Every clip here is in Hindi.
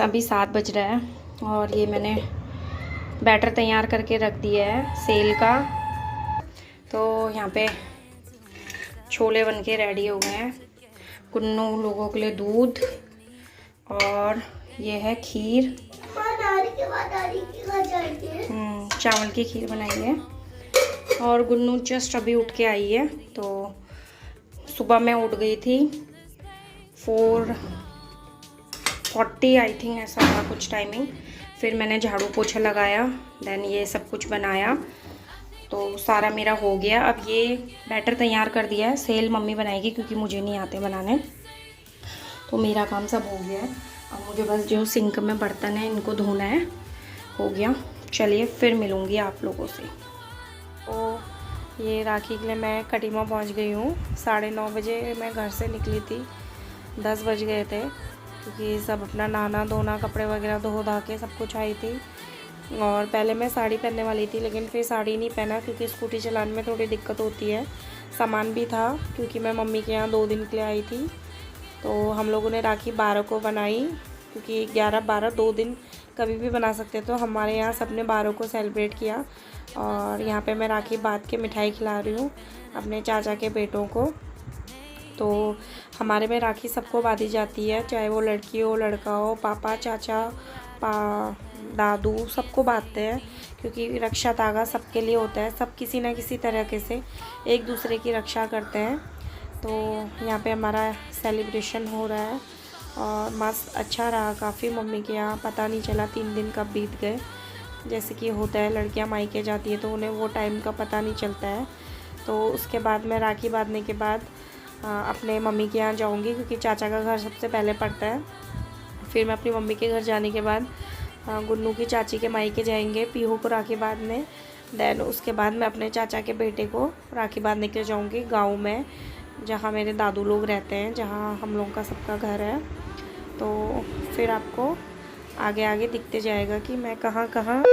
अभी 7 बज रहा है और ये मैंने बैटर तैयार करके रख दिया है सेल का। तो यहाँ पे छोले बनके रेडी हो गए हैं। कुन्नू लोगों के लिए दूध और ये है खीर। चावल की खीर बनाई है। और गुन्नू जस्ट अभी उठ के आई है। तो सुबह मैं उठ गई थी 4:40 आई थिंक, ऐसा था कुछ टाइमिंग। फिर मैंने झाड़ू पोछा लगाया, देन ये सब कुछ बनाया, तो सारा मेरा हो गया। अब ये बैटर तैयार कर दिया है, सेल मम्मी बनाएगी क्योंकि मुझे नहीं आते बनाने। तो मेरा काम सब हो गया है। अब मुझे बस जो सिंक में बर्तन है इनको धोना है, हो गया। चलिए फिर मिलूँगी आप लोगों से। तो ये राखी के लिए मैं कटीमा पहुंच गई हूँ। 9:30 बजे मैं घर से निकली थी, 10 बज गए थे क्योंकि सब अपना नहाना धोना कपड़े वगैरह धो धा के सब कुछ आई थी। और पहले मैं साड़ी पहनने वाली थी, लेकिन फिर साड़ी नहीं पहना क्योंकि स्कूटी चलाने में थोड़ी दिक्कत होती है। सामान भी था क्योंकि मैं मम्मी के यहाँ 2 दिन के लिए आई थी। तो हम लोगों ने राखी 12 को बनाई क्योंकि 11, 12 2 दिन कभी भी बना सकते। तो हमारे यहाँ सबने 12 को सेलिब्रेट किया। और यहाँ पे मैं राखी बांध के मिठाई खिला रही हूँ अपने चाचा के बेटों को। तो हमारे में राखी सबको बांधी जाती है, चाहे वो लड़की हो लड़का हो, पापा चाचा दादू सबको बांधते हैं क्योंकि रक्षा धागा सबके लिए होता है। सब किसी न किसी तरीके से एक दूसरे की रक्षा करते हैं। तो यहाँ पे हमारा सेलिब्रेशन हो रहा है और मस्त अच्छा रहा काफ़ी। मम्मी के यहाँ पता नहीं चला 3 दिन कब बीत गए। जैसे कि होता है, लड़कियाँ मायके जाती है तो उन्हें वो टाइम का पता नहीं चलता है। तो उसके बाद मैं राखी बांधने के बाद अपने मम्मी के यहाँ जाऊँगी क्योंकि चाचा का घर सबसे पहले पड़ता है। फिर मैं अपनी मम्मी के घर जाने के बाद गुन्नू की चाची के मायके जाएंगे पीहू को राखी बांधने। देन उसके बाद मैं अपने चाचा के बेटे को राखी बांधने के लिए जाऊँगी गाँव में, जहाँ मेरे दादू लोग रहते हैं, जहाँ हम लोगों का सबका घर है। तो फिर आपको आगे आगे दिखते जाएगा कि मैं कहाँ कहाँ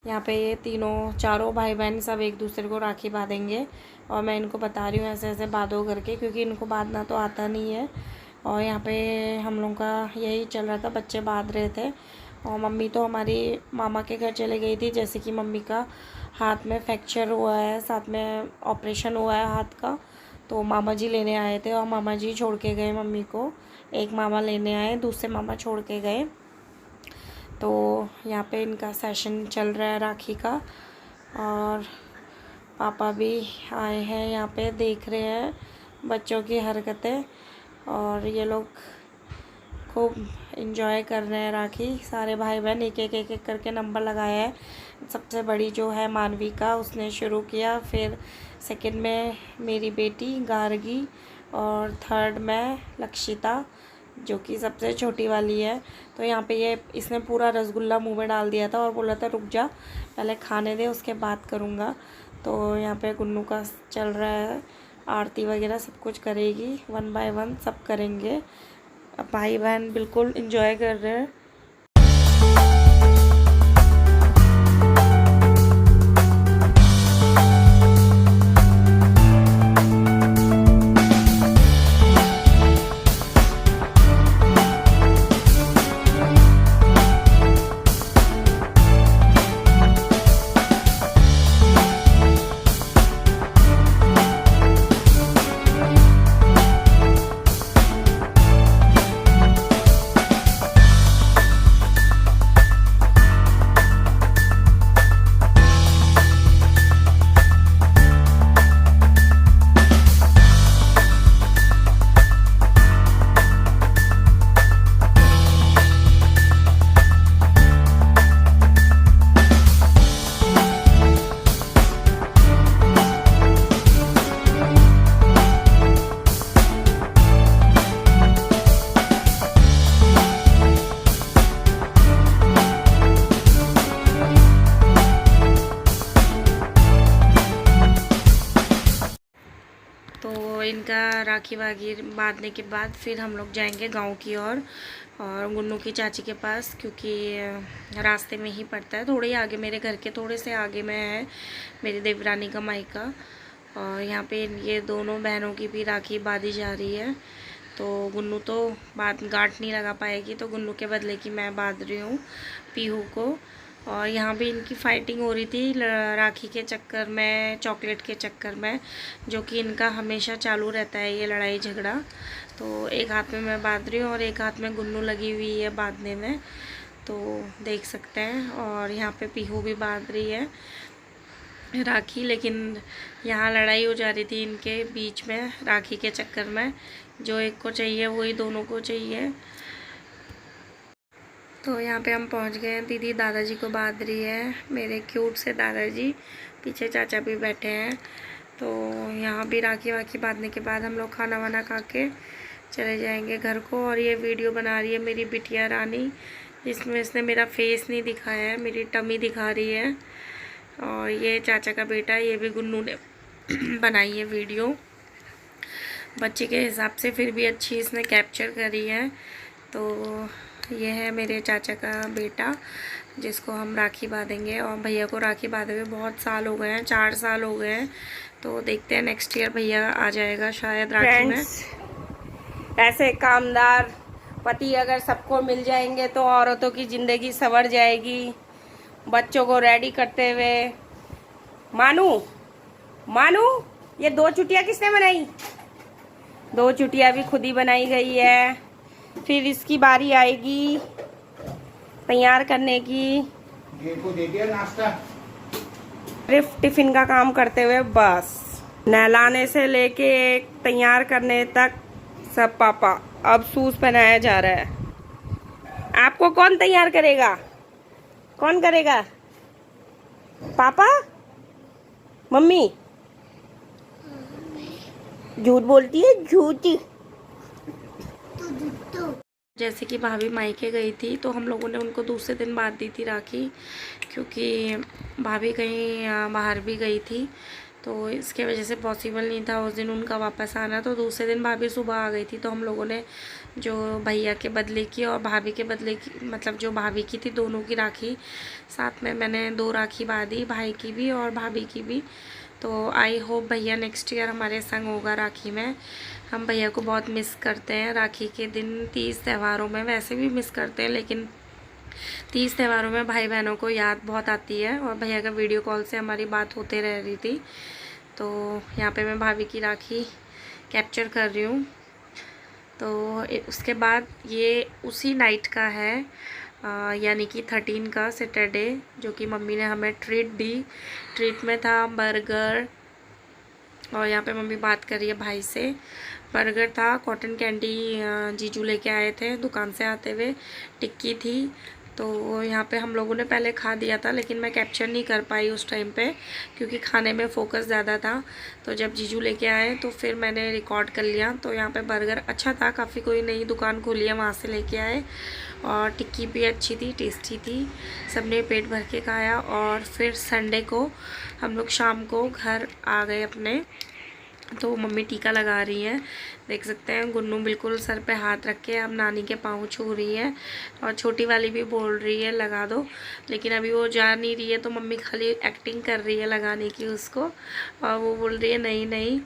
यहाँ पे ये चारों भाई बहन सब एक दूसरे को राखी बांधेंगे। और मैं इनको बता रही हूँ ऐसे ऐसे बांधो करके, क्योंकि इनको बांधना तो आता नहीं है। और यहाँ पे हम लोगों का यही चल रहा था, बच्चे बांध रहे थे। और मम्मी तो हमारी मामा के घर चले गई थी, जैसे कि मम्मी का हाथ में फ्रैक्चर हुआ है, साथ में ऑपरेशन हुआ है हाथ का। तो मामा जी लेने आए थे और मामा जी छोड़ के गए मम्मी को। एक मामा लेने आए, दूसरे मामा छोड़ के गए। तो यहाँ पे इनका सेशन चल रहा है राखी का। और पापा भी आए हैं यहाँ पे, देख रहे हैं बच्चों की हरकतें। और ये लोग खूब इन्जॉय कर रहे हैं राखी। सारे भाई बहन एक एक करके नंबर लगाया है। सबसे बड़ी जो है मानवी का, उसने शुरू किया। फिर सेकंड में मेरी बेटी गार्गी और थर्ड में लक्षिता, जो कि सबसे छोटी वाली है। तो यहाँ पे इसने पूरा रसगुल्ला मुंह में डाल दिया था और बोला था रुक जा पहले खाने दे, उसके बाद करूँगा। तो यहाँ पे गुन्नू का चल रहा है, आरती वगैरह सब कुछ करेगी, 1 बाय 1 सब करेंगे। भाई बहन बिल्कुल एंजॉय कर रहे हैं। राखी वाखी बांधने के बाद फिर हम लोग जाएंगे गांव की ओर और गुन्नू की चाची के पास, क्योंकि रास्ते में ही पड़ता है, थोड़े ही आगे, मेरे घर के थोड़े से आगे में है मेरी देवरानी का मायका। और यहाँ पे ये दोनों बहनों की भी राखी बांधी जा रही है। तो गुन्नू तो गांठ नहीं लगा पाएगी, तो गुन्नू के बदले की मैं बांध रही हूँ पीहू को। और यहाँ भी इनकी फाइटिंग हो रही थी राखी के चक्कर में, चॉकलेट के चक्कर में, जो कि इनका हमेशा चालू रहता है ये लड़ाई झगड़ा। तो एक हाथ में मैं बांध रही हूँ और एक हाथ में गुन्नू लगी हुई है बांधने में, तो देख सकते हैं। और यहाँ पे पीहू भी बांध रही है राखी, लेकिन यहाँ लड़ाई हो जा रही थी इनके बीच में राखी के चक्कर में, जो एक को चाहिए वही दोनों को चाहिए। तो यहाँ पे हम पहुँच गए हैं। दीदी दादाजी को बांध रही है, मेरे क्यूट से दादाजी, पीछे चाचा भी बैठे हैं। तो यहाँ भी राखी वाखी बांधने के बाद हम लोग खाना वाना खा के चले जाएंगे घर को। और ये वीडियो बना रही है मेरी बिटिया रानी, जिसमें इसने मेरा फेस नहीं दिखाया है, मेरी टमी दिखा रही है। और ये चाचा का बेटा, ये भी गुन्नू ने बनाई है वीडियो बच्चे के हिसाब से, फिर भी अच्छी इसने कैप्चर करी है। तो ये है मेरे चाचा का बेटा, जिसको हम राखी बांधेंगे। और भैया को राखी बांधे हुए बहुत साल हो गए हैं, 4 साल हो गए हैं। तो देखते हैं नेक्स्ट ईयर भैया आ जाएगा शायद राखी में। ऐसे कामदार पति अगर सबको मिल जाएंगे तो औरतों की ज़िंदगी संवर जाएगी। बच्चों को रेडी करते हुए, मानू ये 2 चुटिया किसने बनाई? 2 चुटिया भी खुद ही बनाई गई है। फिर इसकी बारी आएगी तैयार करने की। ये को दे दिया नाश्ता, सिर्फ टिफिन का काम करते हुए बस, नहलाने से लेके तैयार करने तक सब पापा। अब शूज पहनाया जा रहा है। आपको कौन तैयार करेगा? कौन करेगा? पापा? मम्मी? झूठ बोलती है, झूठी। जैसे कि भाभी मायके गई थी तो हम लोगों ने उनको दूसरे दिन बांध दी थी राखी, क्योंकि भाभी कहीं बाहर भी गई थी, तो इसके वजह से पॉसिबल नहीं था उस दिन उनका वापस आना। तो दूसरे दिन भाभी सुबह आ गई थी, तो हम लोगों ने जो भैया के बदले की और भाभी के बदले की, मतलब जो भाभी की थी, दोनों की राखी साथ में मैंने 2 राखी बांधी, भाई की भी और भाभी की भी। तो आई होप भैया नेक्स्ट ईयर हमारे संग होगा राखी में। हम भैया को बहुत मिस करते हैं राखी के दिन, 30 त्योहारों में वैसे भी मिस करते हैं, लेकिन 30 त्योहारों में भाई बहनों को याद बहुत आती है। और भैया का वीडियो कॉल से हमारी बात होते रह रही थी। तो यहाँ पे मैं भाभी की राखी कैप्चर कर रही हूँ। तो उसके बाद ये उसी नाइट का है, यानी कि 13 का सैटरडे, जो कि मम्मी ने हमें ट्रीट दी। ट्रीट में था बर्गर, और यहाँ पे मम्मी बात कर रही है भाई से। बर्गर था, कॉटन कैंडी जीजू लेके आए थे दुकान से आते हुए, टिक्की थी। तो यहाँ पे हम लोगों ने पहले खा दिया था, लेकिन मैं कैप्चर नहीं कर पाई उस टाइम पे, क्योंकि खाने में फोकस ज़्यादा था। तो जब जीजू लेके आए तो फिर मैंने रिकॉर्ड कर लिया। तो यहाँ पे बर्गर अच्छा था काफ़ी, कोई नई दुकान खोली है वहाँ से लेके आए, और टिक्की भी अच्छी थी, टेस्टी थी, सबने पेट भर के खाया। और फिर संडे को हम लोग शाम को घर आ गए अपने। तो मम्मी टीका लगा रही हैं, देख सकते हैं। गुन्नू बिल्कुल सर पे हाथ रख के अब नानी के पाँव छू रही है, और छोटी वाली भी बोल रही है लगा दो, लेकिन अभी वो जा नहीं रही है, तो मम्मी खाली एक्टिंग कर रही है लगाने की उसको, और वो बोल रही है नहीं नहीं।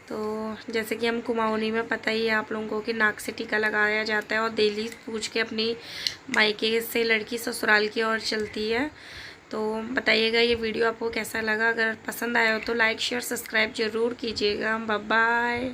तो जैसे कि हम कुमाऊनी में पता ही है आप लोगों को कि नाक से टीका लगाया जाता है, और दिल्ली पूछ के अपनी मायके से लड़की ससुराल की ओर चलती है। तो बताइएगा ये वीडियो आपको कैसा लगा। अगर पसंद आया हो तो लाइक शेयर सब्सक्राइब ज़रूर कीजिएगा। Bye bye.